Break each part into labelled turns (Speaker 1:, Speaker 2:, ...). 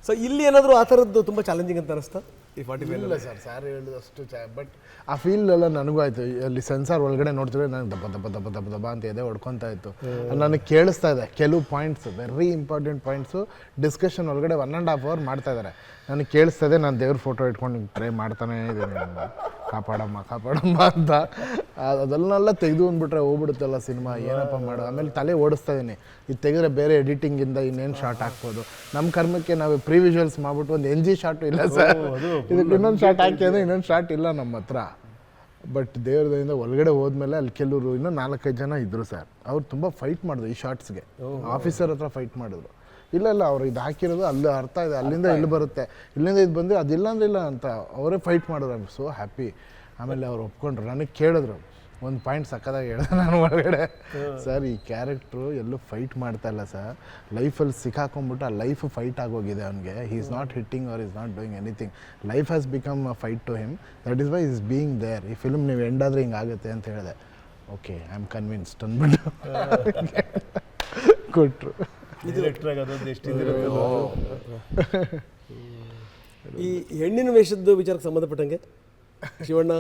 Speaker 1: So ಇಲ್ಲಿ ಏನಾದರೂ ಆ ಥರದ್ದು ತುಂಬ ಚಾಲೆಂಜಿಂಗ್ ಅಂತ ಅನಿಸ್ತಾ ಈ 45
Speaker 2: ಇಲ್ಲ ಸರ್ ಹೇಳಿದಷ್ಟು ಬಟ್ ಆ ಫೀಲ್ ಎಲ್ಲ ನನಗೂ ಆಯಿತು. ಅಲ್ಲಿ ಸೆನ್ಸಾರ್ ಒಳಗಡೆ ನೋಡ್ತಿದ್ರೆ ನನಗೆ ದಬ್ಬ ದಬ್ಬ ದಬ್ಬ ದಬ್ಬ ದಬ್ಬ ಅಂತ ಇದೆ ಹೊಡ್ಕೊತಾ ಇತ್ತು. ನನಗೆ ಕೇಳಿಸ್ತಾ ಇದೆ ಕೆಲವು points, very important points discussion ಒಳಗಡೆ 1.5 hour ಮಾಡ್ತಾ ಇದ್ದಾರೆ. ನನಗೆ ಕೇಳಿಸ್ತಾ ಇದೆ. ನಾನು ದೇವ್ರ ಫೋಟೋ ಇಟ್ಕೊಂಡು ಪ್ರೇ ಮಾಡ್ತಾನೇ ಇದ್ದೀನಿ, ಕಾಪಾಡಮ್ಮ ಕಾಪಾಡಮ್ಮ ಅಂತ. ಅದನ್ನೆಲ್ಲ ತೆಗೆದು ಅಂದ್ಬಿಟ್ರೆ ಹೋಗ್ಬಿಡುತ್ತಲ್ಲ ಸಿನಿಮಾ, ಏನಪ್ಪ ಮಾಡೋ. ಆಮೇಲೆ ತಲೆ ಓಡಿಸ್ತಾ ಇದ್ದೀನಿ, ಇದು ತೆಗೆದ್ರೆ ಬೇರೆ ಎಡಿಟಿಂಗಿಂದ ಇನ್ನೇನು ಶಾರ್ಟ್ ಹಾಕ್ಬೋದು. ನಮ್ಮ ಕರ್ಮಕ್ಕೆ ನಾವು ಪ್ರೀ ವಿಜುವಲ್ಸ್ ಮಾಡ್ಬಿಟ್ಟು ಒಂದು NG ಶಾರ್ಟು ಇಲ್ಲ ಸರ್, ಇದಕ್ಕೆ ಇನ್ನೊಂದು ಶಾರ್ಟ್ ಹಾಕಿ ಅಂದರೆ ಇನ್ನೊಂದು ಶಾರ್ಟ್ ಇಲ್ಲ ನಮ್ಮ ಹತ್ರ. ಬಟ್ ದೇವ್ರದಿಂದ ಒಳಗಡೆ ಹೋದ್ಮೇಲೆ ಅಲ್ಲಿ ಕೆಲವರು ಇನ್ನೂ 4-5 ಜನ ಇದ್ದರು ಸರ್. ಅವ್ರು ತುಂಬ ಫೈಟ್ ಮಾಡಿದ್ರು ಈ ಶಾರ್ಟ್ಸ್ಗೆ. ಆಫೀಸರ್ ಹತ್ರ ಫೈಟ್ ಮಾಡಿದ್ರು. ಇಲ್ಲ ಅವ್ರು ಇದು ಹಾಕಿರೋದು ಅಲ್ಲಿ ಅರ್ಥ ಇದೆ, ಅಲ್ಲಿಂದ ಇಲ್ಲಿ ಬರುತ್ತೆ, ಇಲ್ಲಿಂದ ಇದು ಬಂದು ಅದಿಲ್ಲ ಅಂದ್ರೆ ಇಲ್ಲ ಅಂತ ಅವರೇ ಫೈಟ್ ಮಾಡಿದ್ರು. I am so happy. ಆಮೇಲೆ ಅವ್ರು ಒಪ್ಕೊಂಡ್ರು. ನನಗೆ ಕೇಳಿದ್ರು ಒಂದು ಪಾಯಿಂಟ್ ಸಕ್ಕದಾಗಿ ಹೇಳಿದೆ ನಾನು ಒಳಗಡೆ, ಸರ್ ಈ ಕ್ಯಾರೆಕ್ಟ್ರು ಎಲ್ಲೂ ಫೈಟ್ ಮಾಡ್ತಾ ಇಲ್ಲ ಸರ್, ಲೈಫಲ್ಲಿ ಸಿಕ್ಕಾಕೊಂಡ್ಬಿಟ್ಟು ಆ ಲೈಫ್ ಫೈಟ್ ಆಗೋಗಿದೆ ಅವನಿಗೆ. He is not hitting or is not doing anything. Life has become a fight to him, that is why is being there. ಈ ಫಿಲ್ಮ್ ನೀವು ಎಂಡಾದರೆ ಹಿಂಗಾಗುತ್ತೆ ಅಂತ ಹೇಳಿದೆ. ಓಕೆ ಐ ಆಮ್ ಕನ್ವಿನ್ಸ್ಡ್ ಅಂದ್ಬಿಟ್ಟು ಕೊಟ್ಟರು.
Speaker 1: ಈ ಹೆಣ್ಣಿನ ವೇಷದ ವಿಚಾರಕ್ಕೆ ಸಂಬಂಧಪಟ್ಟಂಗೆ ಶಿವಣ್ಣ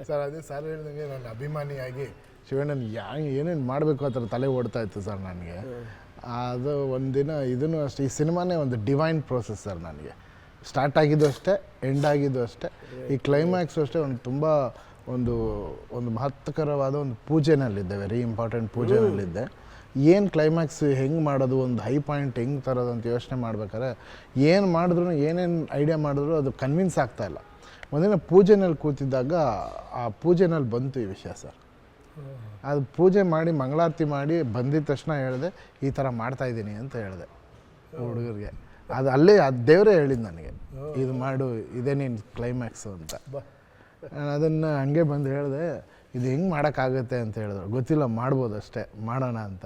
Speaker 2: ಸರ್ ಅದೇ ಸರ್ ಹೇಳಿದಂಗೆ ನಾನು ಅಭಿಮಾನಿಯಾಗಿ ಶಿವಣ್ಣನ ಏನೇನು ಮಾಡಬೇಕು ಆ ಥರ ತಲೆ ಓಡ್ತಾ ಇತ್ತು ಸರ್ ನನಗೆ. ಅದು ಒಂದಿನ ಇದನ್ನು ಅಷ್ಟೇ, ಈ ಸಿನಿಮಾನೇ ಒಂದು ಡಿವೈನ್ ಪ್ರೋಸೆಸ್ ಸರ್. ನನಗೆ ಸ್ಟಾರ್ಟ್ ಆಗಿದ್ದು ಅಷ್ಟೇ, ಎಂಡ್ ಆಗಿದ್ದು ಅಷ್ಟೇ. ಈ ಕ್ಲೈಮ್ಯಾಕ್ಸು ಅಷ್ಟೇ ತುಂಬ ಒಂದು ಮಹತ್ವಕರವಾದ ಒಂದು ಪೂಜೆನಲ್ಲಿದ್ದೆ, ವೆರಿ ಇಂಪಾರ್ಟೆಂಟ್ ಪೂಜೆನಲ್ಲಿದ್ದೆ. ಏನು ಕ್ಲೈಮ್ಯಾಕ್ಸ್ ಹೆಂಗೆ ಮಾಡೋದು, ಒಂದು ಹೈ ಪಾಯಿಂಟ್ ಹೆಂಗೆ ತರೋದು ಅಂತ ಯೋಚನೆ ಮಾಡ್ಬೇಕಾದ್ರೆ ಏನು ಮಾಡಿದ್ರು, ಏನೇನು ಐಡಿಯಾ ಮಾಡಿದ್ರು ಅದು ಕನ್ವಿನ್ಸ್ ಆಗ್ತಾಯಿಲ್ಲ. ಒಂದಿನ ಪೂಜೆನಲ್ಲಿ ಕೂತಿದ್ದಾಗ ಆ ಪೂಜೆನಲ್ಲಿ ಬಂತು ಈ ವಿಷಯ ಸರ್. ಅದು ಪೂಜೆ ಮಾಡಿ ಮಂಗಳಾರತಿ ಮಾಡಿ ಬಂದಿದ್ದ ತಕ್ಷಣ ಹೇಳಿದೆ, ಈ ಥರ ಮಾಡ್ತಾಯಿದ್ದೀನಿ ಅಂತ ಹೇಳಿದೆ ಹುಡುಗರಿಗೆ. ಅದು ಅಲ್ಲೇ ಅದು ದೇವರೇ ಹೇಳಿದ್ದು ನನಗೆ, ಇದು ಮಾಡು, ಇದೇ ನೀನು ಕ್ಲೈಮ್ಯಾಕ್ಸು ಅಂತ. ನಾನು ಅದನ್ನು ಹಂಗೆ ಬಂದು ಹೇಳಿದೆ, ಇದು ಹೆಂಗೆ ಮಾಡೋಕ್ಕಾಗುತ್ತೆ ಅಂತ ಹೇಳಿದ್ರು. ಗೊತ್ತಿಲ್ಲ, ಮಾಡ್ಬೋದು ಅಷ್ಟೇ, ಮಾಡೋಣ ಅಂತ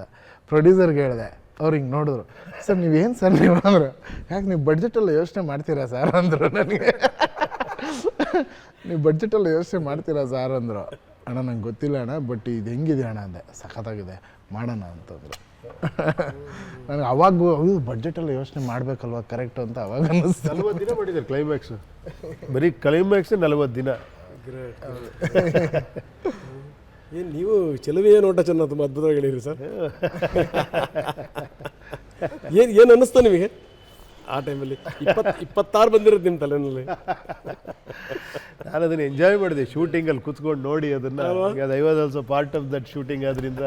Speaker 2: ಪ್ರೊಡ್ಯೂಸರ್ಗೆ ಹೇಳಿದೆ. ಅವ್ರು ಹಿಂಗೆ ನೋಡಿದ್ರು, ಸರ್ ನೀವೇನು ಸರ್ ನೀವು ಅಂದರು. ಯಾಕೆ ನೀವು ಬಡ್ಜೆಟಲ್ಲಿ ಯೋಚನೆ ಮಾಡ್ತೀರಾ ಸರ್ ಅಂದರು ನನಗೆ. ನೀವು ಬಡ್ಜೆಟಲ್ಲಿ ಯೋಚನೆ ಮಾಡ್ತೀರಾ ಸರ್ ಅಂದರು. ಅಣ್ಣ ನಂಗೆ ಗೊತ್ತಿಲ್ಲ ಅಣ್ಣ, ಬಟ್ ಇದು ಹೆಂಗಿದೆ ಅಣ್ಣ ಅಂದೆ. ಸಖತ್ತಾಗಿದೆ, ಮಾಡೋಣ ಅಂತಂದರು. ನನಗೆ ಅವಾಗ ಬಡ್ಜೆಟಲ್ಲಿ ಯೋಚನೆ ಮಾಡಬೇಕಲ್ವ ಕರೆಕ್ಟು ಅಂತ ಅವಾಗ ಅನ್ನಿಸ್ತು.
Speaker 3: 40 ದಿನ ಮಾಡಿದ್ದಾರೆ ಕ್ಲೈಮ್ಯಾಕ್ಸು, ಬರೀ ಕ್ಲೈಮ್ಯಾಕ್ಸ್ 40 ದಿನ.
Speaker 1: ಏನು ನೀವು ಚೆಲುವೆಯ ನೋಟ ಚೆನ್ನ ತುಂಬ ಅದ್ಭುತವಾಗಿ ಹೇಳಿರಿ ಸರ್. ಏನು ಅನ್ನಿಸ್ತು ನಿಮಗೆ ಆ ಟೈಮಲ್ಲಿ? 26 ಬಂದಿರೋದು ನಿಮ್ಮ ತಲೆನಲ್ಲಿ.
Speaker 3: ನಾನು ಅದನ್ನು ಎಂಜಾಯ್ ಮಾಡಿದೆ ಶೂಟಿಂಗಲ್ಲಿ ಕೂತ್ಕೊಂಡು ನೋಡಿ ಅದನ್ನು. ಅದು I was also part of that shooting. ಆದ್ದರಿಂದ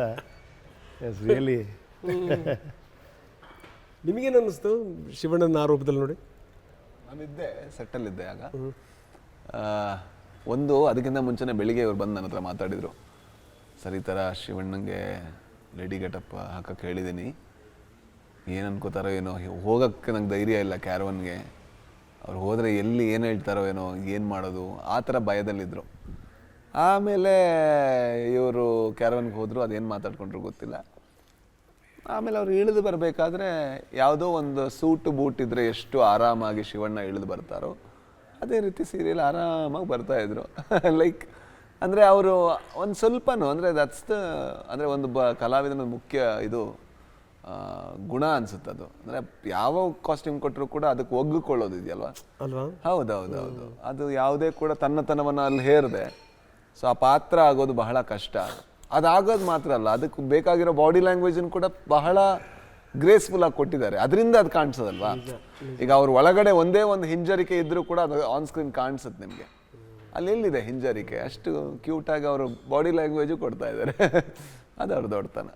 Speaker 3: ಎಸ್ ರಿಯಲಿ.
Speaker 1: ನಿಮಗೇನು ಅನ್ನಿಸ್ತು ಶಿವಣ್ಣನ ಆ ರೂಪದಲ್ಲಿ ನೋಡಿ?
Speaker 4: ನಾನಿದ್ದೆ, ಸೆಟ್ಟಲ್ಲಿದ್ದೆ ಆಗ. ಅದಕ್ಕಿಂತ ಮುಂಚೆನೇ ಬೆಳಿಗ್ಗೆ ಇವ್ರು ಬಂದು ನನ್ನ ಹತ್ರ ಮಾತಾಡಿದರು. ಸರ್ ಈ ಥರ ಶಿವಣ್ಣಂಗೆ ಲೇಡಿ ಗೆಟಪ್ ಹಾಕಕ್ಕೆ ಹೇಳಿದ್ದೀನಿ, ಏನು ಅನ್ಕೋತಾರೋ ಏನೋ, ಹೋಗೋಕ್ಕೆ ನಂಗೆ ಧೈರ್ಯ ಇಲ್ಲ ಕ್ಯಾರವನ್ಗೆ. ಅವ್ರು ಹೋದರೆ ಎಲ್ಲಿ ಏನು ಹೇಳ್ತಾರೋ ಏನೋ, ಏನು ಮಾಡೋದು ಆ ಥರ ಭಯದಲ್ಲಿದ್ದರು. ಆಮೇಲೆ ಇವರು ಕ್ಯಾರವನ್ಗೆ ಹೋದರು, ಅದೇನು ಮಾತಾಡ್ಕೊಂಡ್ರು ಗೊತ್ತಿಲ್ಲ. ಆಮೇಲೆ ಅವ್ರು ಇಳಿದು ಬರಬೇಕಾದ್ರೆ ಯಾವುದೋ ಒಂದು ಸೂಟು ಬೂಟ್ ಇದ್ದರೆ ಎಷ್ಟು ಆರಾಮಾಗಿ ಶಿವಣ್ಣ ಇಳಿದು ಬರ್ತಾರೋ ಅದೇ ರೀತಿ ಸೀರಿಯಲ್ ಆರಾಮಾಗಿ ಬರ್ತಾಯಿದ್ರು. ಲೈಕ್ ಅಂದರೆ ಅವರು ಒಂದು ಸ್ವಲ್ಪನೂ ಅಂದರೆ ಅಂದರೆ ಒಂದು ಕಲಾವಿದನ ಮುಖ್ಯ ಇದು ಗುಣ ಅನ್ಸುತ್ತೆ ಅದು. ಅಂದರೆ ಯಾವ ಕಾಸ್ಟ್ಯೂಮ್ ಕೊಟ್ಟರು ಕೂಡ ಅದಕ್ಕೆ ಒಗ್ಗಿಕೊಳ್ಳೋದು ಇದೆಯಲ್ವಾ
Speaker 1: ಅಲ್ವಾ?
Speaker 4: ಹೌದೌದೌದು. ಅದು ಯಾವುದೇ ಕೂಡ ತನ್ನತನವನ್ನು ಅಲ್ಲಿ ಹೇರದೆ ಸೊ ಆ ಪಾತ್ರ ಆಗೋದು ಬಹಳ ಕಷ್ಟ. ಅದಾಗೋದು ಮಾತ್ರ ಅಲ್ಲ, ಅದಕ್ಕೆ ಬೇಕಾಗಿರೋ ಬಾಡಿ ಲ್ಯಾಂಗ್ವೇಜನ್ನು ಕೂಡ ಬಹಳ ಗ್ರೇಸ್ಫುಲ್ ಆಗಿ ಕೊಟ್ಟಿದ್ದಾರೆ. ಅದರಿಂದ ಅದು ಕಾಣಿಸೋದಲ್ವಾ. ಈಗ ಅವ್ರ ಒಳಗಡೆ ಒಂದೇ ಒಂದು ಹಿಂಜರಿಕೆ ಇದ್ರೂ ಕೂಡ ಅದು ಆನ್ ಸ್ಕ್ರೀನ್ ಕಾಣಿಸುತ್ತೆ ನಿಮಗೆ. ಅಲ್ಲಿ ಎಲ್ಲಿದೆ ಹಿಂಜರಿಕೆ? ಅಷ್ಟು ಕ್ಯೂಟಾಗಿ ಅವರು ಬಾಡಿ ಲ್ಯಾಂಗ್ವೇಜು ಕೊಡ್ತಾ ಇದ್ದಾರೆ. ಅದು ಅವ್ರ ದೊಡ್ಡತನ.